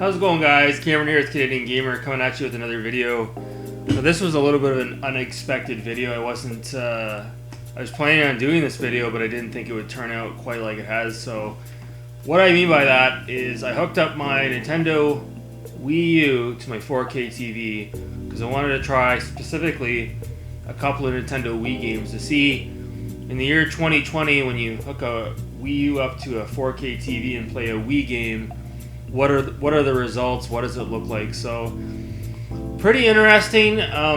How's it going, guys? Cameron here, it's Canadian Gamer, coming at you with another video. Now, this was a little bit of an unexpected video. I was planning on doing this video, but I didn't think it would turn out quite like it has. So what I mean by that is I hooked up my Nintendo Wii U to my 4K TV because I wanted to try specifically a couple of Nintendo Wii games to see in the year 2020 when you hook a Wii U up to a 4K TV and play a Wii game, what are the results? What does it look like? So pretty interesting.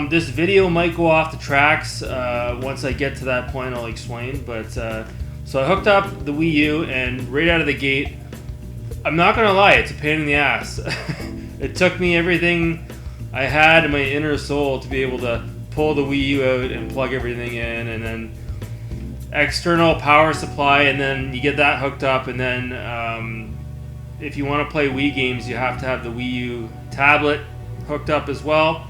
This video might go off the tracks. Once I get to that point, I'll explain. But so I hooked up the Wii U, and right out of the gate, I'm not gonna lie, it's a pain in the ass. It took me everything I had in my inner soul to be able to pull the Wii U out and plug everything in, and then external power supply, and then you get that hooked up, and then if you want to play Wii games, you have to have the Wii U tablet hooked up as well.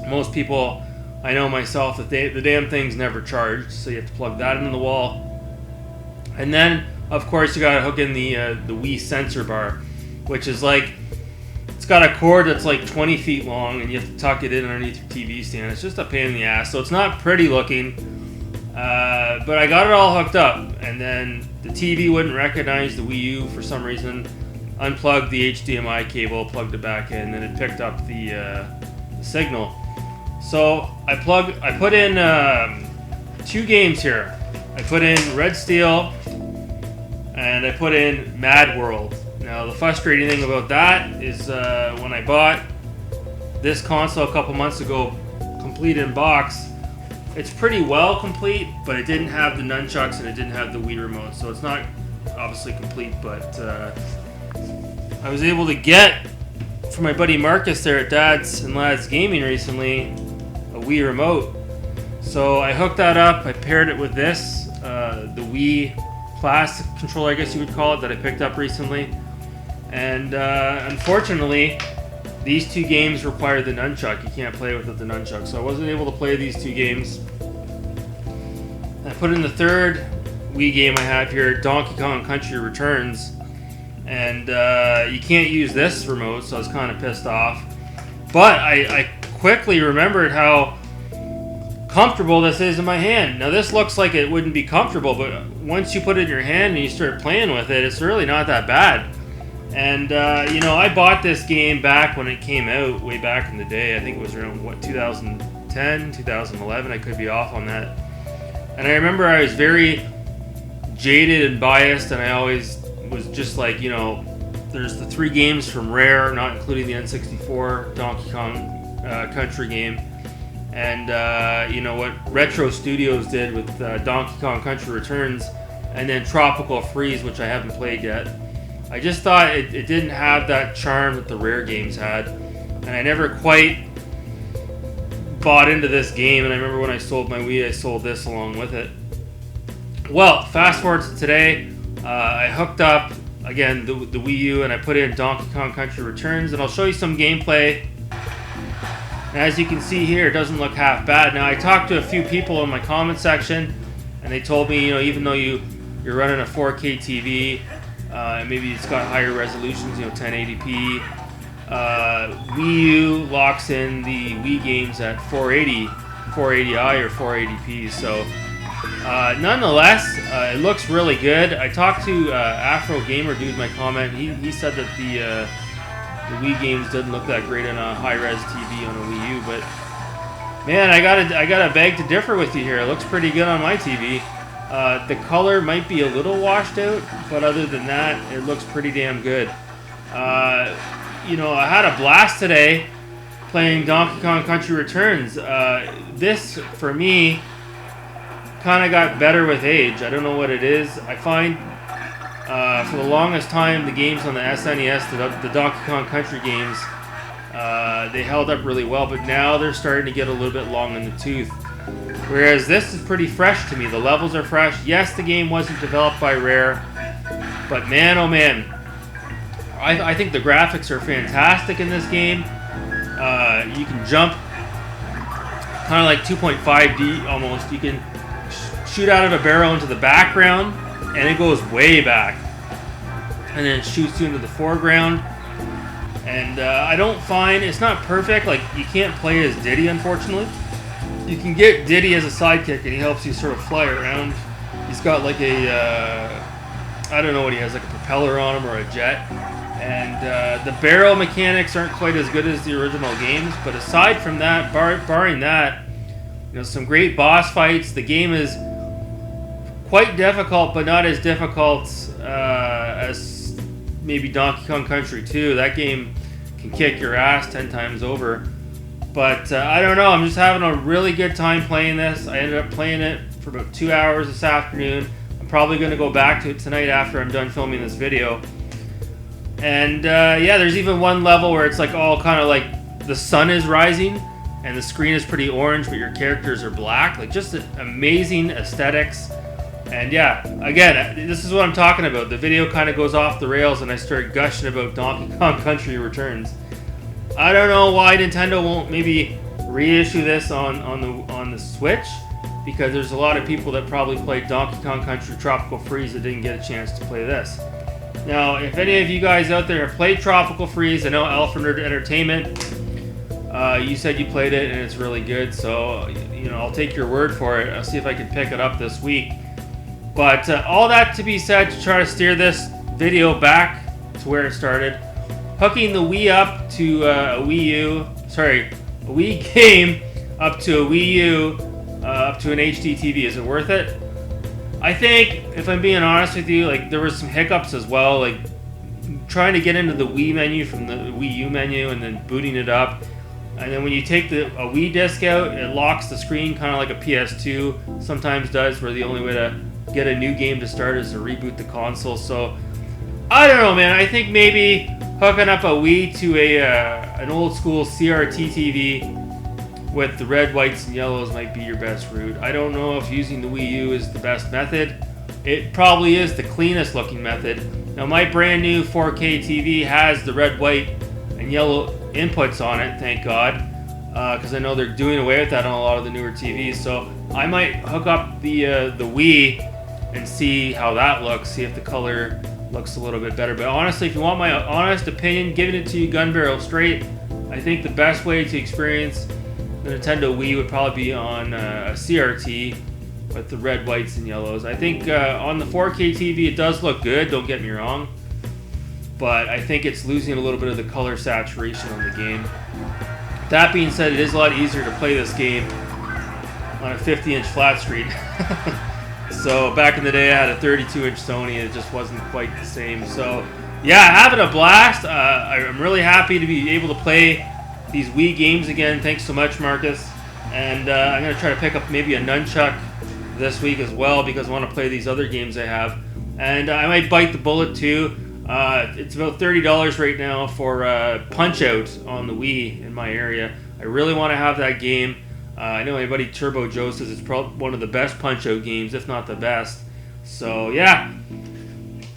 Most people, I know myself, that the damn thing's never charged, so you have to plug that into the wall. And then, of course, you got to hook in the Wii sensor bar, which is like, it's got a cord that's like 20 feet long, and you have to tuck it in underneath your TV stand. It's just a pain in the ass, so it's not pretty looking. But I got it all hooked up, and then the TV wouldn't recognize the Wii U for some reason. Unplugged the HDMI cable, plugged it back in, and it picked up the signal. So I put in 2 games here. I put in Red Steel, and I put in Mad World. Now the frustrating thing about that is when I bought this console a couple months ago, complete in box, it's pretty well complete, but it didn't have the nunchucks and it didn't have the Wii remote, so it's not obviously complete. But I was able to get, from my buddy Marcus there at Dad's and Lad's Gaming recently, a Wii remote. So I hooked that up, I paired it with this, the Wii plastic controller, I guess you would call it, that I picked up recently. And unfortunately, these 2 games require the nunchuck. You can't play without the nunchuck. So I wasn't able to play these 2 games. I put in the third Wii game I have here, Donkey Kong Country Returns. And you can't use this remote, so I was kind of pissed off. But I quickly remembered how comfortable this is in my hand. Now this looks like it wouldn't be comfortable, but once you put it in your hand and you start playing with it, it's really not that bad. And, you know, I bought this game back when it came out, way back in the day. I think it was around, 2010, 2011? I could be off on that. And I remember I was very jaded and biased, and I always was just like, you know, there's the 3 games from Rare, not including the N64 Donkey Kong Country game. And, you know, what Retro Studios did with Donkey Kong Country Returns, and then Tropical Freeze, which I haven't played yet. I just thought it didn't have that charm that the Rare games had, and I never quite bought into this game. And I remember when I sold my Wii, I sold this along with it. Well, fast forward to today, I hooked up again the Wii U, and I put in Donkey Kong Country Returns, and I'll show you some gameplay. And as you can see here, it doesn't look half bad. Now I talked to a few people in my comment section, and they told me, you know, even though you're running a 4K TV, maybe it's got higher resolutions, you know, 1080p. Wii U locks in the Wii games at 480i or 480p. So nonetheless, it looks really good. I talked to Afro Gamer Dude in my comment. He said that the Wii games didn't look that great on a high-res TV on a Wii U, but man, I gotta beg to differ with you here. It looks pretty good on my TV. The color might be a little washed out, but other than that, it looks pretty damn good. You know, I had a blast today playing Donkey Kong Country Returns. This, for me, kind of got better with age. I don't know what it is. I find for the longest time, the games on the SNES, the Donkey Kong Country games, they held up really well, but now they're starting to get a little bit long in the tooth. Whereas this is pretty fresh to me. The levels are fresh. Yes, the game wasn't developed by Rare, but man, oh man, I think the graphics are fantastic in this game. You can jump kind of like 2.5D almost. You can shoot out of a barrel into the background, and it goes way back. And then it shoots you into the foreground. And I don't find, it's not perfect, like you can't play as Diddy unfortunately. You can get Diddy as a sidekick and he helps you sort of fly around. He's got like a, I don't know what he has, like a propeller on him or a jet. And the barrel mechanics aren't quite as good as the original games, but aside from that, barring that, you know, some great boss fights. The game is quite difficult, but not as difficult as maybe Donkey Kong Country 2. That game can kick your ass 10 times over. But I don't know, I'm just having a really good time playing this. I ended up playing it for about 2 hours this afternoon. I'm probably going to go back to it tonight after I'm done filming this video. And yeah, there's even one level where it's like all kind of like the sun is rising and the screen is pretty orange, but your characters are black. Like just amazing aesthetics. And yeah, again, this is what I'm talking about. The video kind of goes off the rails and I start gushing about Donkey Kong Country Returns. I don't know why Nintendo won't maybe reissue this on the Switch, because there's a lot of people that probably played Donkey Kong Country Tropical Freeze that didn't get a chance to play this. Now, if any of you guys out there have played Tropical Freeze, I know Alpha Nerd Entertainment, you said you played it and it's really good, so you know, I'll take your word for it. I'll see if I can pick it up this week. But all that to be said, to try to steer this video back to where it started, hooking the Wii up to a Wii game up to a Wii U, up to an HD TV, is it worth it? I think, if I'm being honest with you, like there were some hiccups as well, like trying to get into the Wii menu from the Wii U menu and then booting it up. And then when you take a Wii disc out, it locks the screen kind of like a PS2 sometimes does, where the only way to get a new game to start is to reboot the console. So, I don't know, man. I think maybe hooking up a Wii to an old school CRT TV with the red, whites, and yellows might be your best route. I don't know if using the Wii U is the best method. It probably is the cleanest looking method. Now my brand new 4K TV has the red, white, and yellow inputs on it, thank God, because I know they're doing away with that on a lot of the newer TVs. So I might hook up the Wii and see how that looks, see if the color looks a little bit better. But honestly, if you want my honest opinion, giving it to you gun barrel straight, I think the best way to experience the Nintendo Wii would probably be on a CRT with the red, whites, and yellows. I think on the 4K TV it does look good, don't get me wrong, but I think it's losing a little bit of the color saturation on the game. That being said, it is a lot easier to play this game on a 50-inch flat screen. So back in the day I had a 32-inch Sony and it just wasn't quite the same. So yeah, having a blast. I'm really happy to be able to play these Wii games again. Thanks so much, Marcus. And I'm going to try to pick up maybe a nunchuck this week as well, because I want to play these other games I have. And I might bite the bullet too. It's about $30 right now for Punch-Out on the Wii in my area. I really want to have that game. I know my buddy Turbo Joe says it's probably one of the best Punch-Out games, if not the best. So yeah,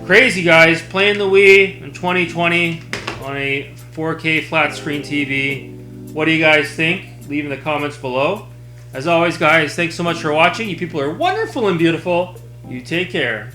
crazy guys, playing the Wii in 2020 on a 4K flat screen TV. What do you guys think? Leave in the comments below. As always, guys, thanks so much for watching. You people are wonderful and beautiful. You take care.